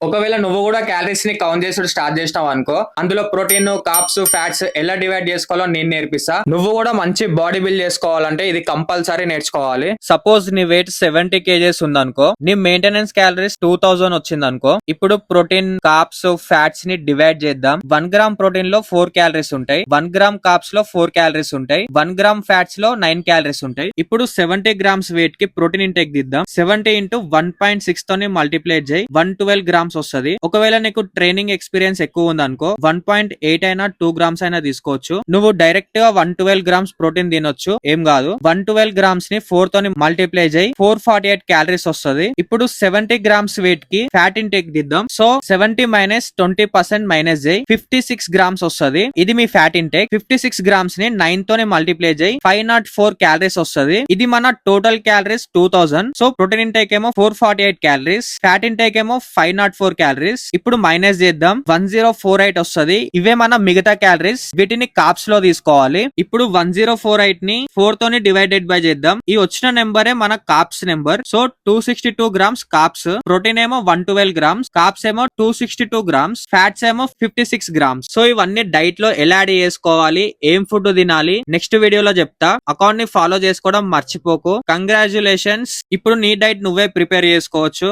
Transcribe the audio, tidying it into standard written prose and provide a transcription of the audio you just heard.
ఒకవేళ నువ్వు కూడా క్యాలరీస్ ని కౌంట్ చేసుడు స్టార్ట్ చేసినావు అనుకో, అందులో ప్రోటీన్, కార్బ్స్, ఫ్యాట్స్ ఎలా డివైడ్ చేసుకోవాలో నేను నేర్పిస్తా. నువ్వు కూడా మంచి బాడీ బిల్డ్ చేసుకోవాలంటే ఇది కంపల్సరీ నేర్చుకోవాలి. సపోజ్ నీ వెయిట్ 70 kgs ఉందనుకో, నీ మెయింటెనెన్స్ క్యాలరీస్ 2000 వచ్చింది అనుకో. ఇప్పుడు ప్రోటీన్, కార్బ్స్, ఫ్యాట్స్ ని డివైడ్ చేద్దాం. 1 గ్రామ్ ప్రోటీన్ లో 4 క్యాలరీస్ ఉంటాయి, 1 గ్రామ్ కార్బ్స్ లో 4 క్యాలరీస్ ఉంటాయి, 1 గ్రామ్ ఫ్యాట్స్ లో 9 క్యాలరీస్ ఉంటాయి. ఇప్పుడు 70 గ్రామ్స్ వెయిట్ కి ప్రోటీన్ ఇంటేక్ దిద్దాం. 70 ఇంటూ 1.6 తోని మల్టిప్లై చేయి, 112 గ్రామ్స్ వస్తుంది. ఒకవేళ నీకు ట్రైనింగ్ ఎక్స్పీరియన్స్ ఎక్కువ ఉంది అనుకో, 1.8 అయినా 2 గ్రామ్స్ అయినా తీసుకోవచ్చు. నువ్వు డైరెక్ట్ గా 112 గ్రామ్స్ ప్రోటీన్ తినొచ్చు, ఏం కాదు. 112 గ్రామ్స్ ని 4 తోని మల్టిప్లై చేయి, 448 క్యాలరీస్ వస్తుంది. ఇప్పుడు 70 గ్రామ్స్ వెయిట్ కి ఫ్యాట్ ఇంటేక్ దిద్దాం. సో 70 మైనస్ 20% మైనస్ చేయి, 56 గ్రామ్స్ వస్తుంది. ఇది మీ ఫ్యాట్ ఇంటేక్. 56 గ్రామ్స్ ని 9 తోని మల్టిప్లై చేయి, 504 క్యాలరీస్ వస్తుంది. ఇది మన total calories 2000. So protein intake ఏమో 448 క్యాలరీస్, ఫ్యాట్ ఇంటేక్ ఏమో 504 క్యాలరీస్. ఇప్పుడు మైనస్ చేద్దాం, 1048 వస్తుంది. ఇవే మన మిగతా క్యాలరీస్, వీటిని కార్బ్స్ లో తీసుకోవాలి. ఇప్పుడు 1048 ని 4 తోని డివైడెడ్ బై చేద్దాం. ఈ వచ్చిన నెంబరే మన carbs number. So 262 grams carbs. Protein ఏమో 112 గ్రామ్స్, కార్బ్స్ ఏమో 262 గ్రామ్స్, ఫ్యాట్స్ ఏమో 56 గ్రామ్స్. సో ఇవన్నీ డైట్ లో ఎలా యాడ్ చేసుకోవాలి, ఏం ఫుడ్ తినాలి, నెక్స్ట్ వీడియోలో చెప్తా. అకౌంట్ ని ఫాలో చేసుకోవడం మర్చిపోకు. కంగ్రాచులేషన్స్, ఇప్పుడు నీ డైట్ నువ్వే ప్రిపేర్ చేసుకోవచ్చు.